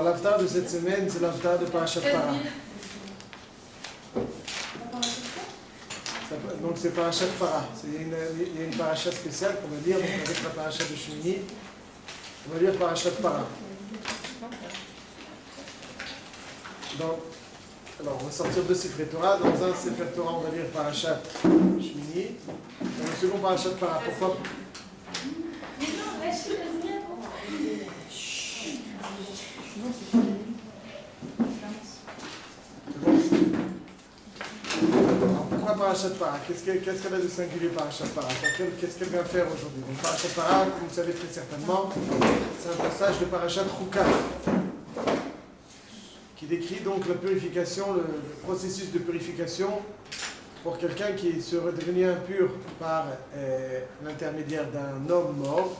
Alors l'aftar de cette semaine, c'est l'aftar de Parashat Para. Donc c'est Parashat Para. Il y a une parasha spéciale qu'on va lire, donc avec la parasha de Shmini. On va lire Parashat Para. Donc, alors on va sortir deux Sefer Torah. Dans un Sefer Torah, on va lire Parashat Shmini. Dans le second Parashat Para. Pourquoi? Pourquoi Parashat Para? Qu'est-ce qu'elle a de singulier Parashat Para? Qu'est-ce qu'elle vient faire aujourd'hui? Donc Parashat Para, comme vous le savez très certainement, c'est un passage de Parashat Chukah qui décrit donc la purification, le processus de purification pour quelqu'un qui serait devenu impur par l'intermédiaire d'un homme mort.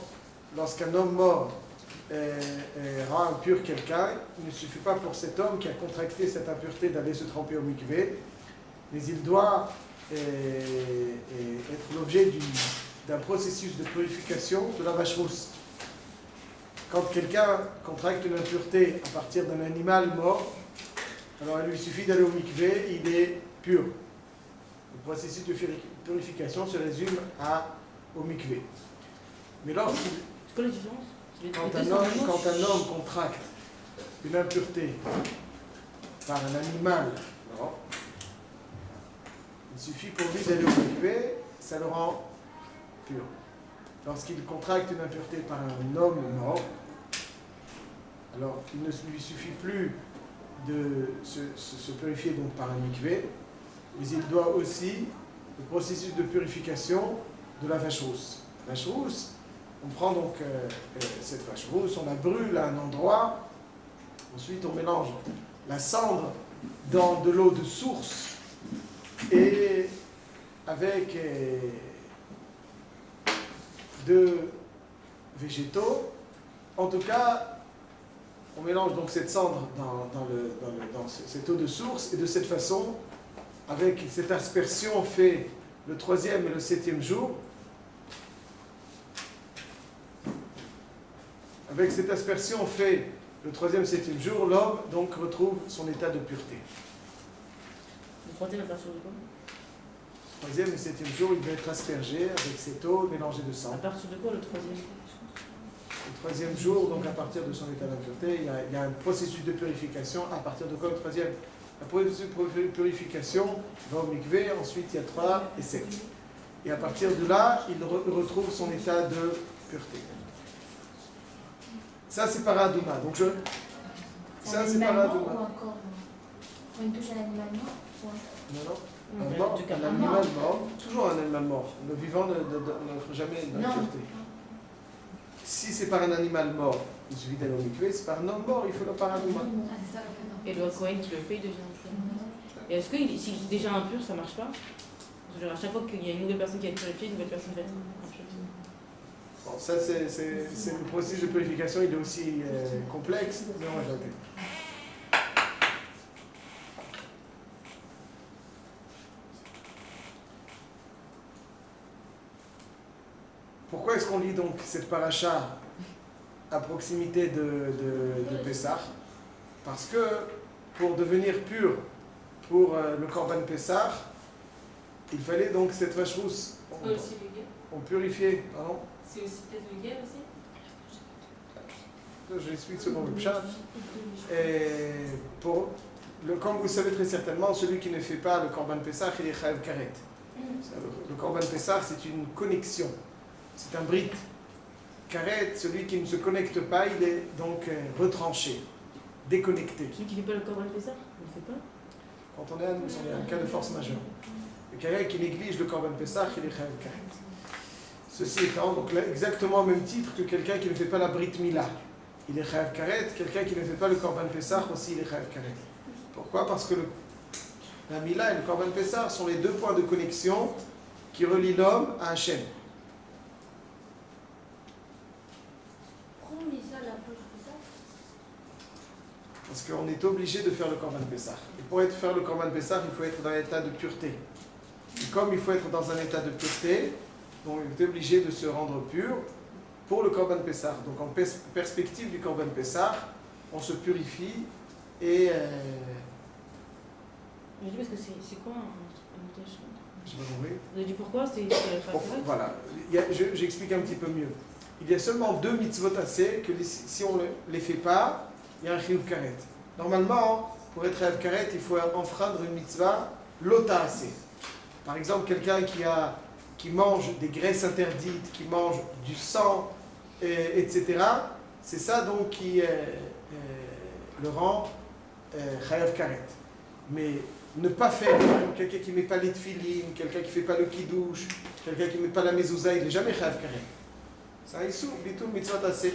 Lorsqu'un homme mort rend impur quelqu'un, il ne suffit pas pour cet homme qui a contracté cette impureté d'aller se tremper au mikvé, mais il doit être l'objet d'un processus de purification de la vache rousse. Quand quelqu'un contracte une impureté à partir d'un animal mort, alors il lui suffit d'aller au mikvé, il est pur. Le processus de purification se résume au mikvé. Mais lorsqu'il... C'est quoi la différence? Quand un homme contracte une impureté par un animal, non, il suffit pour lui d'aller au mikvé, ça le rend pur. Lorsqu'il contracte une impureté par un homme mort, alors il ne lui suffit plus de se purifier donc par un mikvé, mais il doit aussi le processus de purification de la vache rousse. La vache rousse, on prend donc cette vache rousse, on la brûle à un endroit, ensuite on mélange la cendre dans de l'eau de source et avec de végétaux. En tout cas, on mélange donc cette cendre dans cette eau de source, et de cette façon, avec cette aspersion fait le 3e et le 7e jour, avec cette aspersion fait le 3e et 7e jour, l'homme donc retrouve son état de pureté. Le 3e à partir de quoi? 3e et 7e jour, il va être aspergé avec cette eau mélangée de sang. À partir de quoi le 3e? Le 3e jour, donc à partir de son état d'impureté, il y a un processus de purification. À partir de quoi le 3e? La processus de purification va au mikvé, ensuite il y a 3 et 7. Et à partir de là, il retrouve son état de pureté. Ça c'est Paradouma. Donc ça c'est Paradouma. Ou encore quand il touche un animal mort? Non. Un animal mort, toujours un animal mort. Le vivant n'offre jamais une impureté. Si c'est par un animal mort, il suffit d'aller au mikvé. Si c'est par un homme mort, il faut le Paradouma. Et le Kohen qui le fait, il devient impur. Et est-ce que s'il est déjà impur, ça marche pas? Parce que à chaque fois qu'il y a une nouvelle personne qui est purifiée, une nouvelle personne va être impure. Bon, ça c'est le processus de purification, il est aussi complexe, mais on va regarder. Pourquoi est-ce qu'on lit donc cette paracha à proximité de Pessah? Parce que pour devenir pur pour le Korban Pessah, il fallait donc cette vache rousse. On purifiait, pardon? C'est aussi peut-être le guet aussi? Je explique selon le Pshat. Et comme vous le savez très certainement, celui qui ne fait pas le Korban Pessah, il est Chayav Karet. Le Korban Pessah, c'est une connexion. C'est un brit. Karet, celui qui ne se connecte pas, il est donc retranché, déconnecté. Celui qui ne fait pas le Korban Pessah, il ne fait pas? Quand on est un cas de force majeure. Le Karet qui néglige le Korban Pessah, il est Chayav Karet. Ceci étant, donc exactement au même titre que quelqu'un qui ne fait pas la Brit Mila. Il est Chayav Karet. Quelqu'un qui ne fait pas le Korban Pessah aussi, il est Chayav Karet. Pourquoi? Parce que la Mila et le Korban Pessah sont les deux points de connexion qui relient l'homme à Hachem. Pourquoi on lit ça à la page Pessah? Parce qu'on est obligé de faire le Korban Pessah. Et pour faire le Korban Pessah, il faut être dans un état de pureté. Et comme il faut être dans un état de pureté, donc il est obligé de se rendre pur pour le Korban Pessah. Donc en perspective du Korban Pessah, on se purifie et... Je dis parce que c'est quoi un tâche? j'ai pas compris. Vous avez dit pourquoi? C'est Voilà, j'explique un petit peu mieux. Il y a seulement 2 mitzvot assez que si on ne les fait pas, il y a un chiyuv karet. Normalement, pour être chiyuv karet, il faut enfreindre une mitzvah lota assez. Par exemple, quelqu'un qui mange des graisses interdites, qui mange du sang, etc. C'est ça donc qui le rend chiyuv karet. Mais ne pas faire, quelqu'un qui ne met pas les tefilines, quelqu'un qui ne fait pas le kiddush, quelqu'un qui ne met pas la mezouza, il n'est jamais chiyuv karet. Ça issou, bitul mitzvot assez.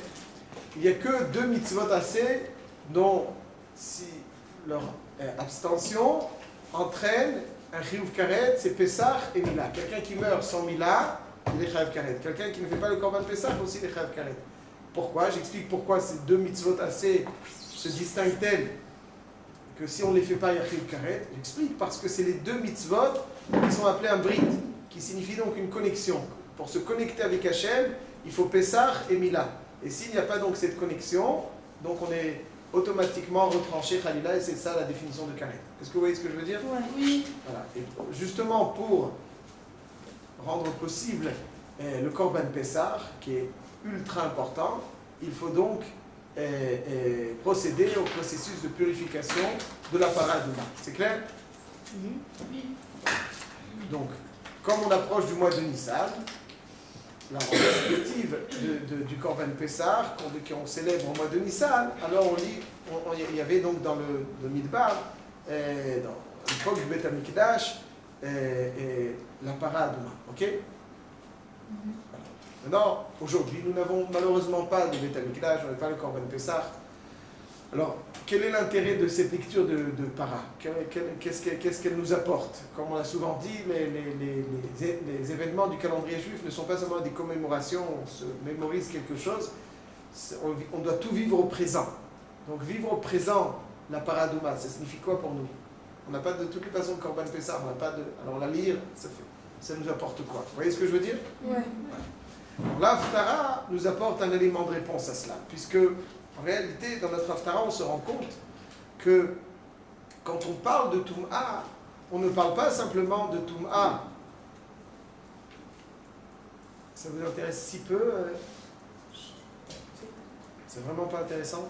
Il n'y a que 2 mitzvot assez dont si leur abstention entraîne un chiyuv karet, c'est Pessah et Mila. Quelqu'un qui meurt sans Mila, il est chiyuv karet. Quelqu'un qui ne fait pas le korban Pessah, aussi il est chiyuv karet. Pourquoi? J'explique pourquoi ces 2 mitzvot assez se distinguent-elles que si on ne les fait pas, il y a chiyuv karet. J'explique parce que c'est les 2 mitzvot qui sont appelés un brit, qui signifie donc une connexion. Pour se connecter avec Hachem, il faut Pessah et Mila. Et s'il n'y a pas donc cette connexion, donc on est automatiquement retranché Khalila, et c'est ça la définition de karet. Est-ce que vous voyez ce que je veux dire? Oui. Voilà. Et justement pour rendre possible le Korban Pessah, qui est ultra important, il faut donc procéder au processus de purification de la paradouma. C'est clair? Oui. Donc, comme on approche du mois de Nissan, la perspective du Korban Pessah, qu'on célèbre au mois de Nissan, alors on lit, il y avait donc dans le Midbar, dans l'époque du Beth Amikdash, la paradouma. Ok? Voilà. Maintenant, aujourd'hui, nous n'avons malheureusement pas de Beth Amikdash, on n'a pas le Korban Pessah. Alors, quel est l'intérêt de cette lecture de para? Qu'est-ce qu'elle nous apporte? Comme on l'a souvent dit, les événements du calendrier juif ne sont pas seulement des commémorations, on se mémorise quelque chose, on doit tout vivre au présent. Donc vivre au présent, la paradouma, ça signifie quoi pour nous? On n'a pas de toutes les façons de Korban Pessah, on n'a pas de... Alors la lire, ça nous apporte quoi? Vous voyez ce que je veux dire? Ouais. Alors là, Haftara nous apporte un élément de réponse à cela, puisque en réalité, dans notre Haftara, on se rend compte que quand on parle de Tum'a, on ne parle pas simplement de Tum'a. Ça vous intéresse si peu? C'est vraiment pas intéressant?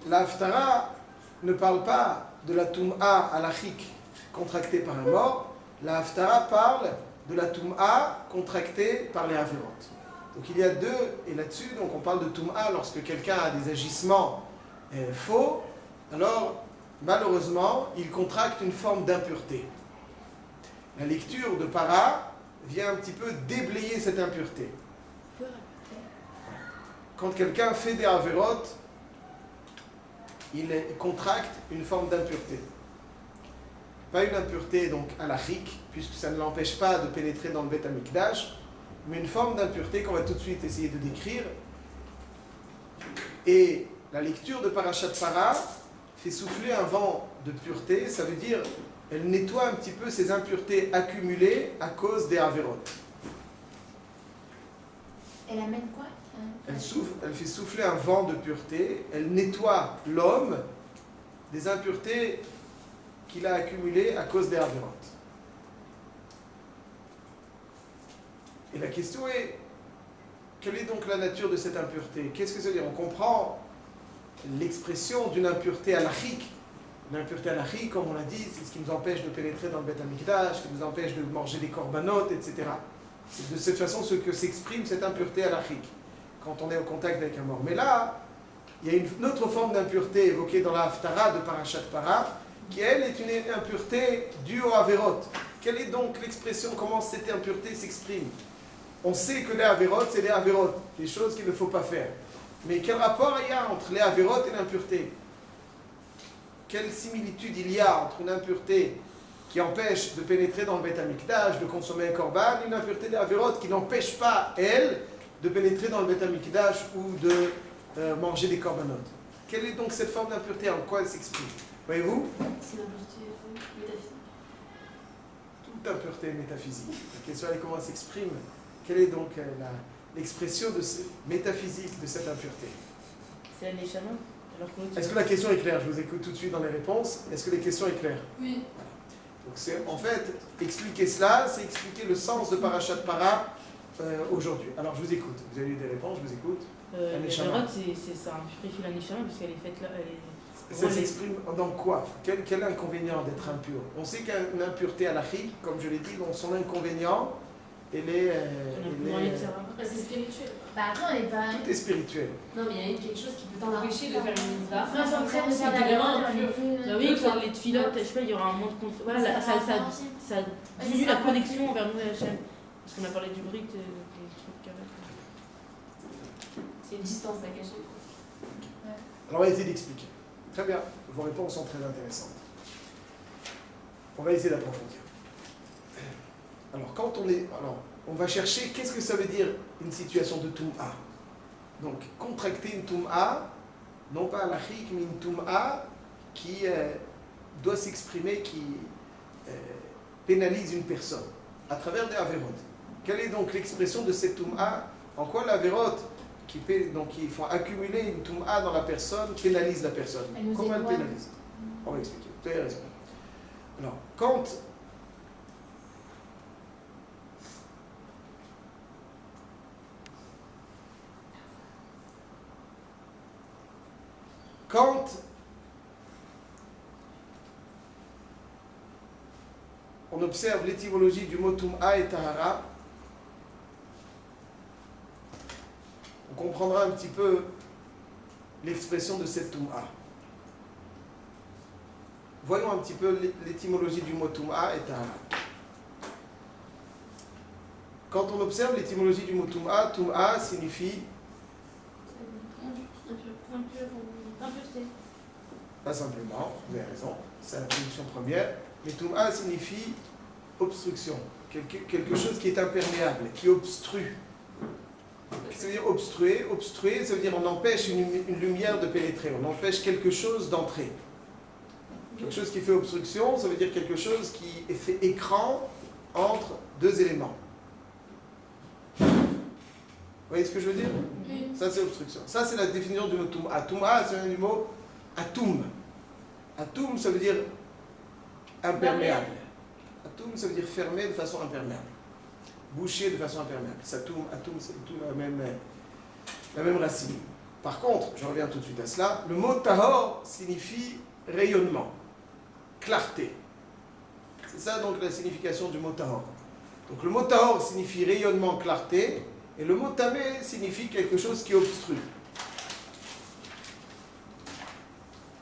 La Haftara ne parle pas de la Tum'a halachique contractée par un mort. La Haftara parle de la Tum'a contractée par les Averot. Donc il y a 2, et là-dessus, donc on parle de Tum'a lorsque quelqu'un a des agissements faux, alors malheureusement, il contracte une forme d'impureté. La lecture de Para vient un petit peu déblayer cette impureté. Quand quelqu'un fait des Averot, il contracte une forme d'impureté. Pas une impureté donc halachique, puisque ça ne l'empêche pas de pénétrer dans le Beth Amikdash, mais une forme d'impureté qu'on va tout de suite essayer de décrire. Et la lecture de Parashat Para fait souffler un vent de pureté, ça veut dire elle nettoie un petit peu ces impuretés accumulées à cause des Averot. Elle amène quoi? Elle fait souffler un vent de pureté, elle nettoie l'homme des impuretés qu'il a accumulées à cause des Averot. Et la question est, quelle est donc la nature de cette impureté? Qu'est-ce que ça veut dire? On comprend l'expression d'une impureté halachique. Une impureté halachique, comme on l'a dit, c'est ce qui nous empêche de pénétrer dans le Beth Amikdash, qui nous empêche de manger des korbanot, etc. C'est de cette façon ce que s'exprime cette impureté halachique, quand on est au contact avec un mort. Mais là, il y a une autre forme d'impureté évoquée dans la Haftara de Parashat Para, qui elle est une impureté due au Averot. Quelle est donc l'expression, comment cette impureté s'exprime? On sait que les Averot, c'est les Averot, des choses qu'il ne faut pas faire. Mais quel rapport il y a entre les Averot et l'impureté? Quelle similitude il y a entre une impureté qui empêche de pénétrer dans le Beth Amikdash, de consommer un korban, une impureté des Averot qui n'empêche pas, elle, de pénétrer dans le Beth Amikdash ou de manger des korbanot? Quelle est donc cette forme d'impureté? En quoi elle s'exprime? Voyez-vous? C'est l'impureté métaphysique. toute impureté métaphysique. La question est comment elle s'exprime. Quelle est donc l'expression de métaphysique de cette impureté? C'est la Neshama. Est-ce que la question est claire? Je vous écoute tout de suite dans les réponses. Est-ce que les questions est claires? Oui. Voilà. Donc c'est en fait, expliquer cela, c'est expliquer le sens de Parashat Para aujourd'hui. Alors je vous écoute. Vous avez eu des réponses, je vous écoute. La Neshama, c'est ça, je préfère la Neshama parce qu'elle est faite là. Ça s'exprime dans quoi? Quel inconvénient d'être impur? On sait qu'une impureté halachique, comme je l'ai dit, dans son inconvénient, C'est spirituel. Bah après, on est pas. tout est spirituel. Non, mais il y a quelque chose qui peut t'empêcher de faire une mitzvah. Enfin, on s'entraîne de faire C'est la vraiment loi, impur. Bah oui, faire les tfilotes, je sais pas, il y aura un moins de compte. Voilà, ça diminue la connexion envers nous et Hachem. Parce qu'on a parlé du brut, des trucs comme ça. C'est une distance à cacher. Alors on va essayer d'expliquer. Très bien, vos réponses sont très intéressantes. On va essayer d'approfondir. Alors quand on va chercher qu'est-ce que ça veut dire une situation de Tum'a. Donc contracter une Tum'a, non pas halachique, mais une Tum'a qui doit s'exprimer, qui pénalise une personne à travers des avérotes. Quelle est donc l'expression de cette Tum'a? En quoi l'avérote qui font accumuler une Tum'a dans la personne pénalise la personne? Comment elle pénalise? On va expliquer. Vous avez raison. Alors, quand on observe l'étymologie du mot Tum'a et Tahara, on comprendra un petit peu l'expression de cette Tum'a. Voyons un petit peu l'étymologie du mot Tum'a et Tahara. Quand on observe l'étymologie du mot Tum'a signifie Impureté. pas simplement, vous avez raison, c'est la traduction première, mais Tum'a signifie obstruction, quelque chose qui est imperméable, qui obstrue. Qu'est-ce que ça veut dire obstruer? Obstruer, ça veut dire on empêche une lumière de pénétrer, on empêche quelque chose d'entrer. Quelque chose qui fait obstruction, ça veut dire quelque chose qui fait écran entre deux éléments. Vous voyez ce que je veux dire? Oui. Ça, c'est obstruction. Ça, c'est la définition du mot Tum'a. Tum'a, c'est du mot atum. Atum, ça veut dire imperméable. Atum, ça veut dire fermé de façon imperméable. Bouché de façon imperméable. Atum, c'est tout la même racine. Par contre, je reviens tout de suite à cela, le mot tahor signifie rayonnement, clarté. C'est ça donc la signification du mot tahor. Donc le mot tahor signifie rayonnement, clarté, et le mot tamé signifie quelque chose qui obstrue.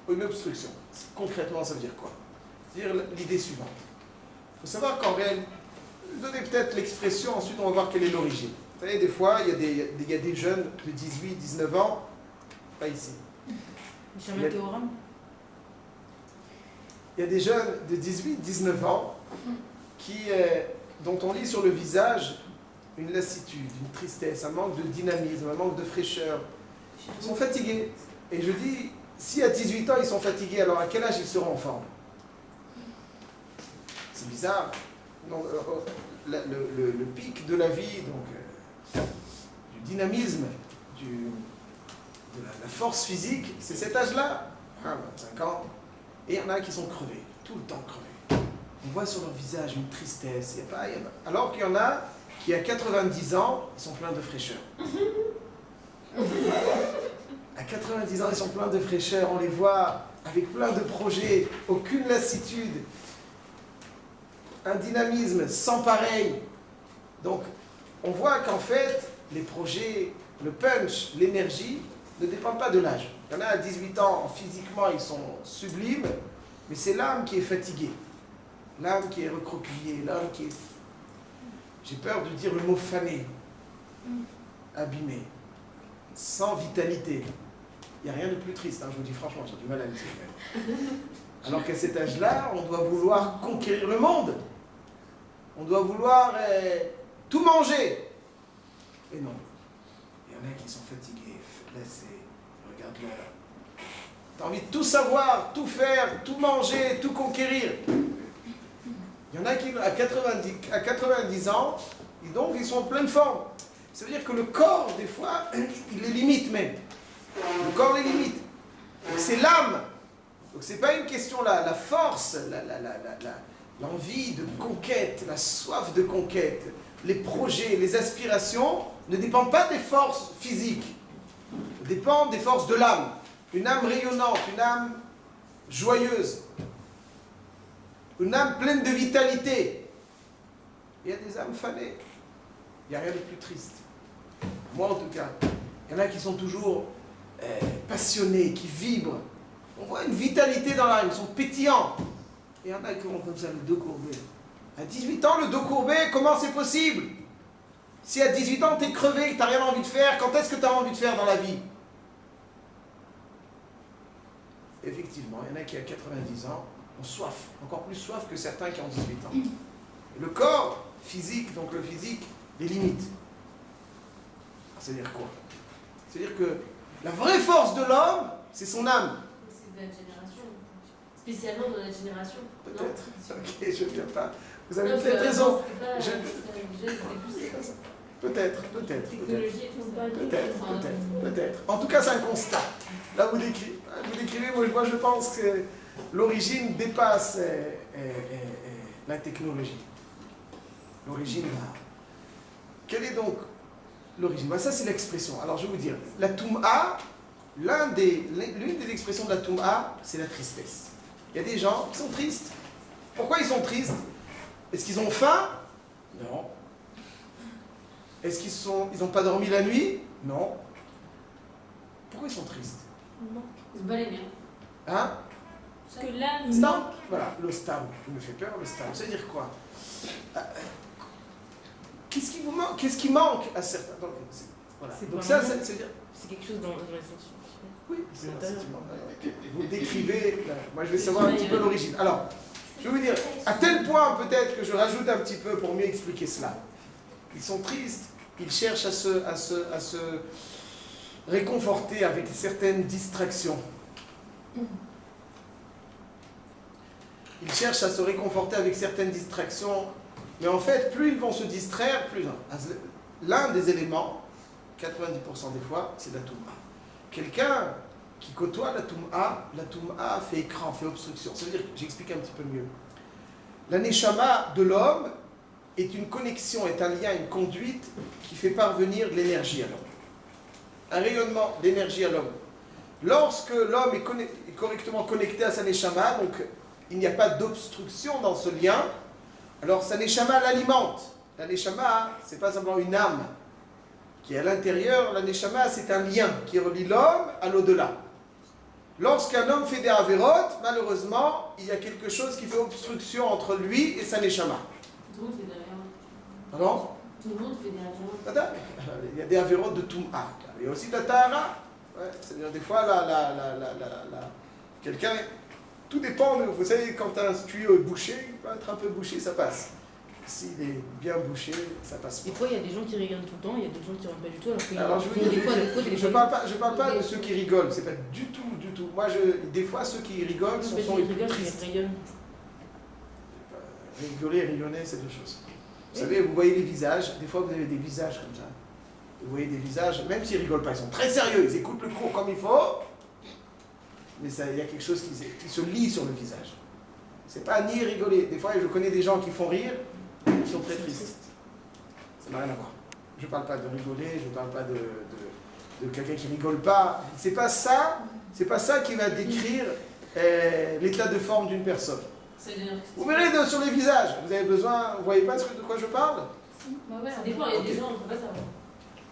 Une obstruction. Concrètement, ça veut dire quoi? C'est-à-dire l'idée suivante. Il faut savoir qu'en réel, donnez peut-être l'expression, ensuite on va voir quelle est l'origine. Vous savez, des fois, il y a des jeunes de 18, 19 ans, pas ici. Il y a des jeunes de 18, 19 ans dont on lit sur le visage une lassitude, une tristesse, un manque de dynamisme, un manque de fraîcheur. Ils sont fatigués. Et je dis, si à 18 ans ils sont fatigués, alors à quel âge ils seront en forme? C'est bizarre. Non, le pic de la vie, donc, du dynamisme, de la force physique, c'est cet âge-là, 25 ans. Et il y en a qui sont crevés, tout le temps crevés. On voit sur leur visage une tristesse. Alors qu'il y en a qui, à 90 ans, ils sont pleins de fraîcheur. À 90 ans, ils sont pleins de fraîcheur. On les voit avec plein de projets, aucune lassitude, un dynamisme sans pareil. Donc, on voit qu'en fait, les projets, le punch, l'énergie ne dépendent pas de l'âge. Il y en a à 18 ans, physiquement, ils sont sublimes, mais c'est l'âme qui est fatiguée. L'âme qui est recroquevillée, l'âme qui est... J'ai peur de dire le mot fané, abîmé, sans vitalité. Il n'y a rien de plus triste, hein, je vous dis franchement, j'ai du mal à le dire. Alors qu'à cet âge-là, on doit vouloir conquérir le monde. On doit vouloir tout manger. Et non. Il y en a qui sont fatigués, lassés. Regarde l'heure. Tu as envie de tout savoir, tout faire, tout manger, tout conquérir. Il y en a qui, à 90 ans, et donc ils sont en pleine forme. Ça veut dire que le corps, des fois, il les limite même. Le corps les limite. Donc c'est l'âme. Donc c'est pas une question, la force, l'envie de conquête, la soif de conquête, les projets, les aspirations ne dépendent pas des forces physiques. Ils dépendent des forces de l'âme. Une âme rayonnante, une âme joyeuse, une âme pleine de vitalité. Il y a des âmes fanées. Il n'y a rien de plus triste. Moi en tout cas, il y en a qui sont toujours passionnés, qui vibrent. On voit une vitalité dans l'âme, ils sont pétillants. Et il y en a qui ont comme ça le dos courbé. À 18 ans, le dos courbé, comment c'est possible? Si à 18 ans, tu es crevé, que tu n'as rien envie de faire, quand est-ce que tu as envie de faire dans la vie? Effectivement, il y en a qui à 90 ans ont soif, encore plus soif que certains qui ont 18 ans. Et le corps physique, donc le physique, les limite. C'est-à-dire quoi? C'est-à-dire que la vraie force de l'homme, c'est son âme. C'est de notre génération. Spécialement de notre génération. Peut-être. Ok, je ne viens pas. Vous avez Non, peut-être raison. Peut-être. Peut-être. En tout cas, c'est un constat. Là, vous décrivez, moi je pense que l'origine dépasse la technologie. L'origine, quelle est donc l'origine? Ça, c'est l'expression. Alors, je vais vous dire, la Toum'a, l'une des expressions de la Toum'a, c'est la tristesse. Il y a des gens qui sont tristes. Pourquoi ils sont tristes? Est-ce qu'ils ont faim? Non. Est-ce qu'ils n'ont pas dormi la nuit? Non. Pourquoi ils sont tristes? Ils se bat les nerfs. Hein? Parce que là, il Stam. manque. Voilà, le stam. Il me fait peur, le stam. Ça veut dire quoi? Qu'est-ce qui vous manque? Qu'est-ce qui manque à certains? Donc, voilà. Donc ça, c'est-à-dire... C'est quelque chose dans les sentiments. Oui, c'est un sentiment. Vous décrivez... Moi, je vais savoir un petit peu l'origine. Alors, je vais vous dire, à tel point peut-être que je rajoute un petit peu pour mieux expliquer cela. Ils sont tristes, ils cherchent à se réconforter avec certaines distractions. Ils cherchent à se réconforter avec certaines distractions, mais en fait, plus ils vont se distraire, plus... L'un des éléments, 90% des fois, c'est la Toum'a. Quelqu'un qui côtoie la Toum'a fait écran, fait obstruction. Ça veut dire, j'explique un petit peu mieux. La Neshama de l'homme est une connexion, est un lien, une conduite qui fait parvenir de l'énergie à l'homme. Un rayonnement d'énergie à l'homme. Lorsque l'homme est correctement connecté à sa Neshama, donc il n'y a pas d'obstruction dans ce lien, alors sa Neshama l'alimente. La Neshama, ce n'est pas simplement une âme qui est à l'intérieur, la Neshama c'est un lien qui relie l'homme à l'au-delà. Lorsqu'un homme fait des avérotes, malheureusement, il y a quelque chose qui fait obstruction entre lui et sa Neshama. Tout le monde fait des avérotes. Pardon? Tout le monde fait des avérotes. Il y a des avérotes de Toum'a. Il y a aussi de la Tahara. Ouais, c'est-à-dire des fois, quelqu'un... Tout dépend, vous savez, quand un tuyau est bouché, il peut être un peu bouché, ça passe. S'il est bien bouché, ça passe pas. Des fois, il y a des gens qui rigolent tout le temps, il y a d'autres gens qui ne rigolent pas du tout. Alors, je veux dire, je parle pas de ceux qui rigolent, c'est pas du tout. Moi, des fois, ceux qui rigolent sont tristes. Rigoler et rayonner, c'est deux choses. Vous savez, vous voyez les visages, des fois, vous avez des visages comme ça. Vous voyez des visages, même s'ils rigolent pas, ils sont très sérieux, ils écoutent le cours comme il faut, mais il y a quelque chose qui se lit sur le visage. C'est pas ni rigoler. Des fois, je connais des gens qui font rire, qui sont très tristes. Ça n'a rien à voir. Je ne parle pas de rigoler, je ne parle pas de quelqu'un qui ne rigole pas. C'est pas ça qui va décrire l'état de forme d'une personne. Vous verrez sur les visages. Vous avez besoin, vous voyez pas de quoi je parle? Ça dépend, il y a des gens, on ne peut pas savoir.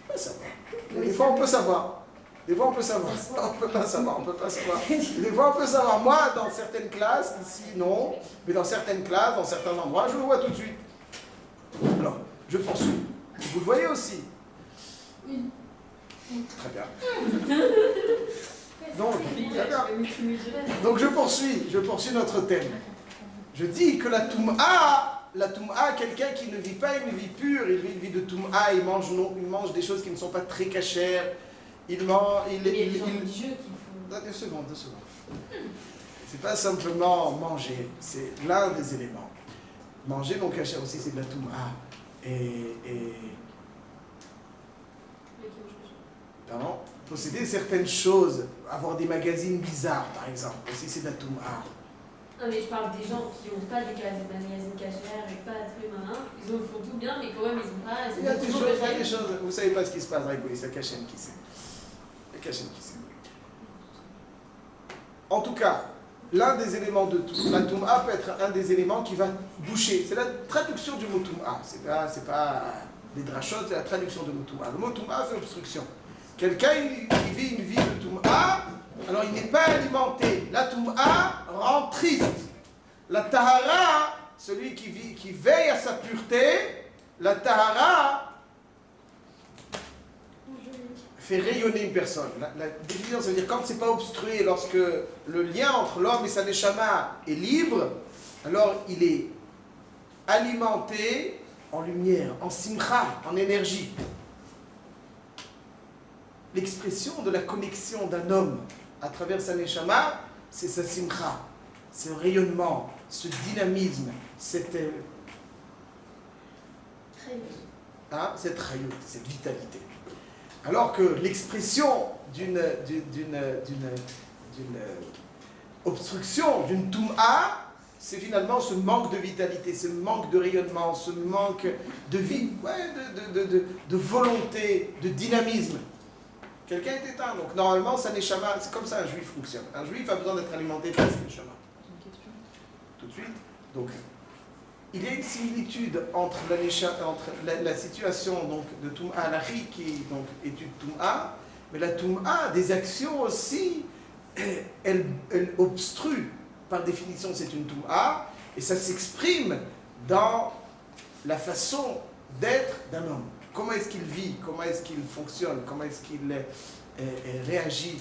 On peut savoir. Des fois, on peut savoir. Des fois, on peut savoir. On peut pas savoir. Des fois, on peut savoir. Moi, dans certaines classes, ici, non. Mais dans certaines classes, dans certains endroits, je le vois tout de suite. Alors, je poursuis. Vous le voyez aussi? Oui. Très bien. Donc, je poursuis notre thème. Je dis que la Toum'a, quelqu'un qui ne vit pas une vie pure, il vit une vie de Toum'a, il mange des choses qui ne sont pas très cachères. Il mange. Deux secondes. C'est pas simplement manger, c'est l'un des éléments. Manger non cachère aussi, c'est de la touma. Pardon? Posséder certaines choses, avoir des magazines bizarres, par exemple, aussi c'est de la touma. Non, mais je parle des gens qui n'ont pas des magazines cachères et pas de trucs, ils font tout bien, mais quand même ils n'ont pas. Il y a des choses, vous ne savez pas ce qui se passe avec lui, c'est Kachem qui sait. C'est Kachem qui sait. En tout cas, l'un des éléments de la touma peut être un des éléments qui va boucher. C'est la traduction du mot touma. C'est pas des drachot, c'est la traduction du mot touma. Le mot touma fait obstruction. Quelqu'un qui vit une vie de touma, alors il n'est pas alimenté. La touma rend triste. La tahara, celui qui veille à sa pureté, la tahara fait rayonner une personne. La définition, ça veut dire quand c'est pas obstrué, lorsque le lien entre l'homme et sa neshama est libre, alors il est alimenté en lumière, en simcha, en énergie. L'expression de la connexion d'un homme à travers sa neshama, c'est sa simcha, ce rayonnement, ce dynamisme, cette rayut, cette vitalité. Alors que l'expression d'une obstruction, d'une touma, c'est finalement ce manque de vitalité, ce manque de rayonnement, ce manque de vie, de volonté, de dynamisme. Quelqu'un est éteint, donc normalement, sa neshama, c'est comme ça un juif fonctionne. Un juif a besoin d'être alimenté par sa neshama. Une question. Tout de suite. Donc, il y a une similitude entre la situation donc, de Touma Alachi, qui est donc étude Touma, mais la Touma, des actions aussi, elle obstrue, par définition c'est une Touma, et ça s'exprime dans la façon d'être d'un homme. Comment est-ce qu'il vit, comment est-ce qu'il fonctionne, comment est-ce qu'il réagit,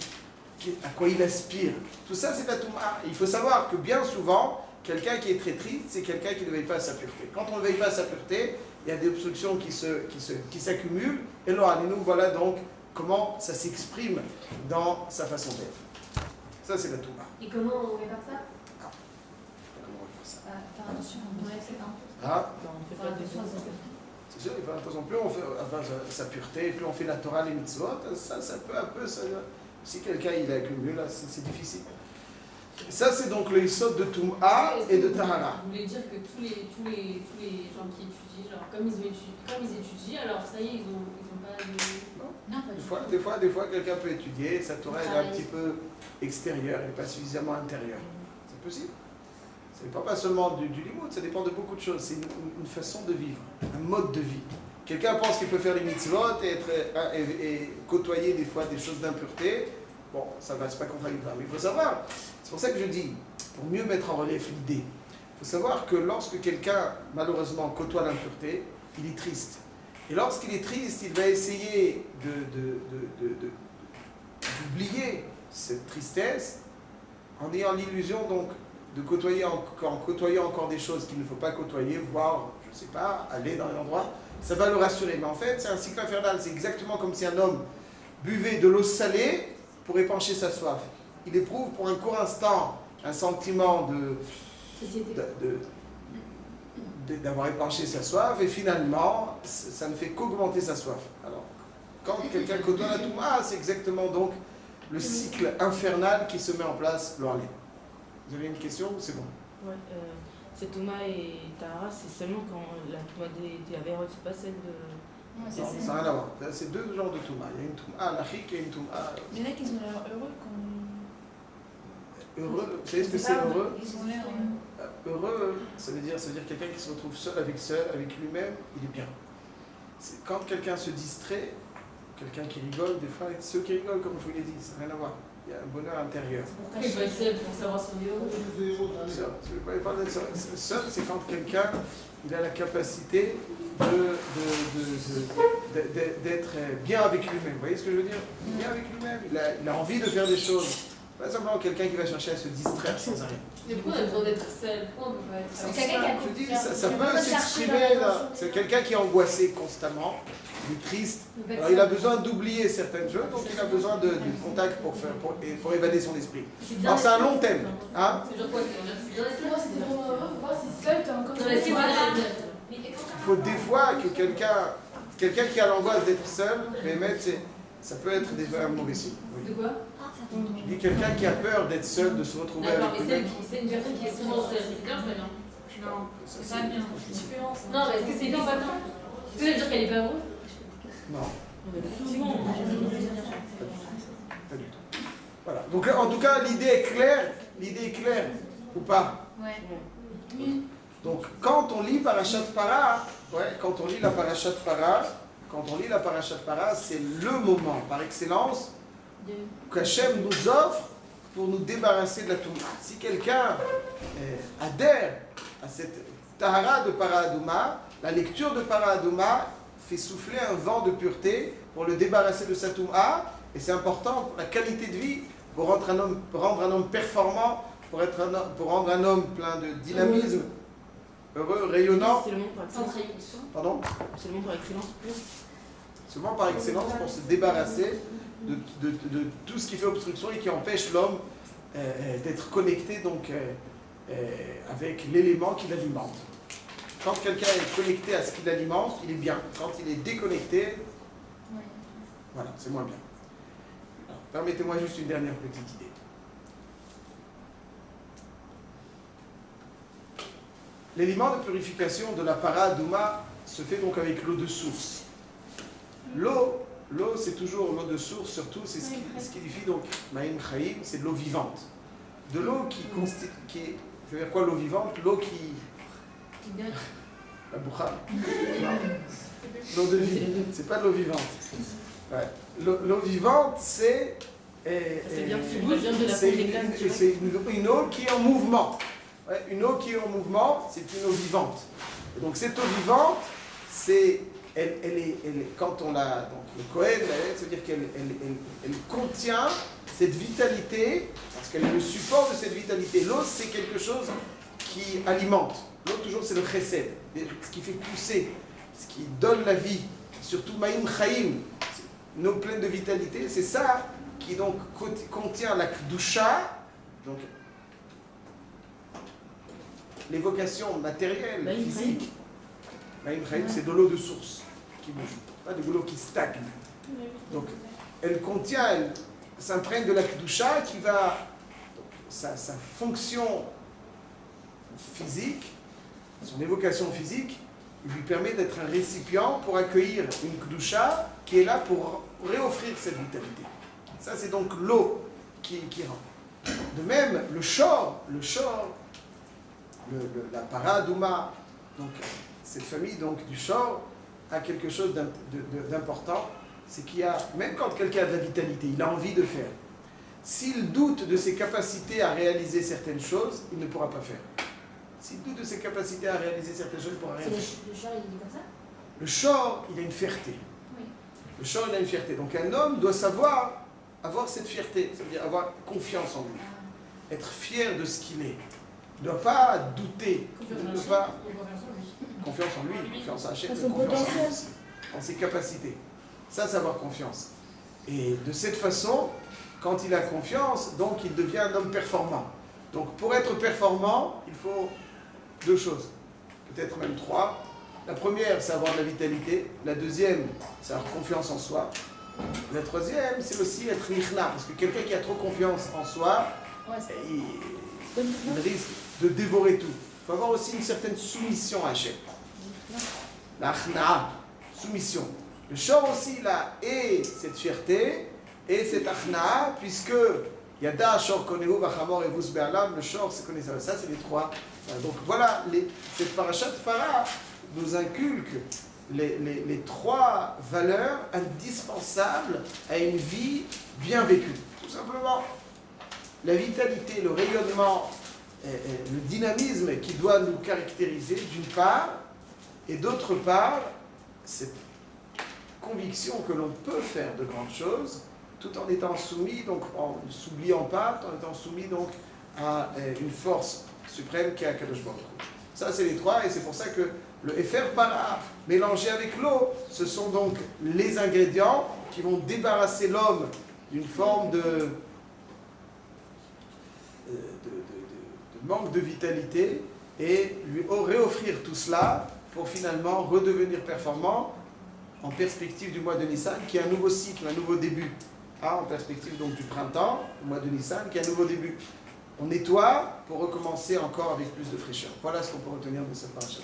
à quoi il aspire. Tout ça c'est la Touma. Il faut savoir que bien souvent, quelqu'un qui est très triste, c'est quelqu'un qui ne veille pas à sa pureté. Quand on ne veille pas à sa pureté, il y a des obstructions qui s'accumulent. Et là, nous voilà donc comment ça s'exprime dans sa façon d'être. Ça, c'est la Touma. Et comment on répare ça? Comment on fait ça? Faire attention, on reste un Ah, On fait pas de c'est sûr, il faut attention. Plus on fait sa pureté, plus on fait la Torah, les mitzvot, ça peu à peu, si quelqu'un il accumule, c'est difficile. Ça, c'est donc le Yisod de Touma et de Tahara. Vous voulez dire que tous les gens qui étudient, genre, comme ils étudient, alors ça y est, ils ont pas de... Non, pas du Des fois, quelqu'un peut étudier, sa Torah est un petit peu extérieure, elle n'est pas suffisamment intérieure. C'est possible. Ça ne dépend pas seulement du limoud, ça dépend de beaucoup de choses. C'est une façon de vivre, un mode de vie. Quelqu'un pense qu'il peut faire les mitzvot et côtoyer des fois des choses d'impureté. Bon, ça va, c'est pas contradictoire. Mais il faut savoir, c'est pour ça que je dis, pour mieux mettre en relief l'idée, il faut savoir que lorsque quelqu'un, malheureusement, côtoie l'impureté, il est triste. Et lorsqu'il est triste, il va essayer d'oublier cette tristesse en ayant l'illusion donc de côtoyant encore des choses qu'il ne faut pas côtoyer, voire, je ne sais pas, aller dans un endroit, ça va le rassurer. Mais en fait, c'est un cycle infernal. C'est exactement comme si un homme buvait de l'eau salée pour épancher sa soif. Il éprouve pour un court instant un sentiment d'avoir épanché sa soif, et finalement, ça ne fait qu'augmenter sa soif. Alors, quand quelqu'un côtoie la Touma, c'est exactement donc le cycle infernal qui se met en place. Laurent, vous avez une question ou c'est bon? Ouais, c'est Touma et Tahara, c'est seulement quand la Touma des Averot, c'est pas celle de... Ça n'a rien à voir. C'est deux genres de Touma. Il y a une Touma anarchique et une Touma... Il y en a qui ont l'air heureux quand... Heureux, vous savez ce que c'est heureux? Ils ont l'air... Heureux, ça veut dire quelqu'un qui se retrouve seul avec lui-même, il est bien. C'est quand quelqu'un se distrait, quelqu'un qui rigole, des fois, ceux qui rigolent, comme je vous l'ai dit, ça n'a rien à voir. Il y a un bonheur intérieur. Pourquoi il faut être seul pour savoir si on est heureux? Seul, c'est quand quelqu'un il a la capacité d'être bien avec lui-même. Vous voyez ce que je veux dire? Bien avec lui-même, il a envie de faire des choses. Pas simplement quelqu'un qui va chercher à se distraire sans arrêt. Mais pourquoi on a besoin d'être seul? Pourquoi on peut pas être seul? Je dis, ça peut s'exprimer là. C'est quelqu'un qui est angoissé constamment. il est triste. Alors il a besoin d'oublier certaines choses, donc il a besoin du contact pour évader son esprit. Alors c'est un long thème. Hein? C'est genre quoi? C'est bien d'être Moi, c'était vraiment heureux de voir si seul, t'as encore Non, mais c'est Il faut des fois que quelqu'un qui a l'angoisse d'être seul, mais même ça peut être déjà un mauvais signe. Oui. De quoi? Je dis quelqu'un qui a peur d'être seul, de se retrouver D'accord, avec mais lui-même. c'est une personne qui est souvent seule. C'est bien, c'est pas bien. Non, c'est pas bien. Différence. Non, mais est-ce que c'est bien ou pas bien? Tu veux dire qu'elle est pas heureuse? Non, Souvent, pas du tout. Voilà. Donc en tout cas, l'idée est claire. L'idée est claire ou pas? Ouais. Donc quand on lit Parashat Para, quand on lit la Parashat Para, c'est le moment par excellence qu'Hachem nous offre pour nous débarrasser de la Touma. Si quelqu'un adhère à cette Tahara de Para Aduma, la lecture de Para Aduma fait souffler un vent de pureté pour le débarrasser de sa Touma, et c'est important pour la qualité de vie, pour rendre un homme performant, pour rendre un homme plein de dynamisme, heureux, rayonnant. c'est le monde par excellence. Pardon? C'est le monde par excellence. Seulement par excellence pour se débarrasser de tout ce qui fait obstruction et qui empêche l'homme d'être connecté donc, avec l'élément qui l'alimente. Quand quelqu'un est connecté à ce qui l'alimente, il est bien. Quand il est déconnecté, voilà, c'est moins bien. Alors, permettez-moi juste une dernière petite idée. L'élément de purification de la para Douma se fait donc avec l'eau de source. L'eau, c'est toujours l'eau de source, surtout, c'est ce qui qualifie donc Ma'im Chaim, c'est de l'eau vivante. De l'eau qui est, je veux dire quoi, l'eau vivante? L'eau qui... La boucha? L'eau de vie, c'est pas de l'eau vivante. Ouais. L'eau vivante, c'est... C'est bien de la c'est une eau qui est en mouvement. Ouais, une eau qui est en mouvement, c'est une eau vivante. Et donc cette eau vivante, quand on la, donc le Kohen, c'est-à-dire qu'elle contient cette vitalité, parce qu'elle est le support de cette vitalité. L'eau, c'est quelque chose qui alimente. L'eau, toujours, c'est le chesed, ce qui fait pousser, ce qui donne la vie. Surtout Ma'im Chaim, une eau pleine de vitalité. C'est ça qui donc contient la Kedusha, donc l'évocation matérielle, physique. Ma'im Chaim, c'est de l'eau de source qui bouge, pas de l'eau qui stagne. Donc, elle contient, elle s'imprègne de la Kedusha qui va, donc, sa fonction physique, son évocation physique, lui permet d'être un récipient pour accueillir une Kedusha qui est là pour réoffrir cette vitalité. Ça, c'est donc l'eau qui rend. De même, le shor, la para Douma, donc cette famille donc, du shor, a quelque chose d'important, c'est qu'il y a, même quand quelqu'un a de la vitalité, il a envie de faire, s'il doute de ses capacités à réaliser certaines choses, il ne pourra pas faire. S'il doute de ses capacités à réaliser certaines choses, il ne pourra rien faire. Le chat, il est comme ça? Le shor, il a une fierté. Oui. Le shor, il a une fierté. Donc un homme doit savoir avoir cette fierté, ça veut dire avoir confiance en lui, être fier de ce qu'il est. Il ne doit pas douter, il ne doit pas... Confiance en lui, confiance en Hachem, confiance en lui aussi, en ses capacités. Ça, c'est avoir confiance. Et de cette façon, quand il a confiance, donc il devient un homme performant. Donc pour être performant, il faut deux choses, peut-être même trois. La première, c'est avoir de la vitalité. La deuxième, c'est avoir confiance en soi. La troisième, c'est aussi être nichna, parce que quelqu'un qui a trop confiance en soi, il risque de dévorer tout. Il faut avoir aussi une certaine soumission à Hachem. La achna, soumission. Le shor aussi, là, et cette fierté, et cette achna, puisque Yada, shor, koneu, vachamor, evus, be'alam, le shor, c'est connaissable. Ça, c'est les trois. Donc voilà, cette parashat para nous inculque les trois valeurs indispensables à une vie bien vécue. Tout simplement, la vitalité, le rayonnement, le dynamisme qui doit nous caractériser d'une part, et d'autre part, cette conviction que l'on peut faire de grandes choses tout en étant soumis, donc en ne s'oubliant pas, en étant soumis donc à une force suprême qui est Akadosh Baruch Hu. Ça, c'est les trois, et c'est pour ça que Le Efer Para mélangé avec l'eau, ce sont donc les ingrédients qui vont débarrasser l'homme d'une forme de manque de vitalité et lui réoffrir tout cela pour finalement redevenir performant en perspective du mois de Nissan, qui est un nouveau cycle, un nouveau début. En perspective donc du printemps, le mois de Nissan, qui est un nouveau début. On nettoie pour recommencer encore avec plus de fraîcheur. Voilà ce qu'on peut retenir de cette paracha.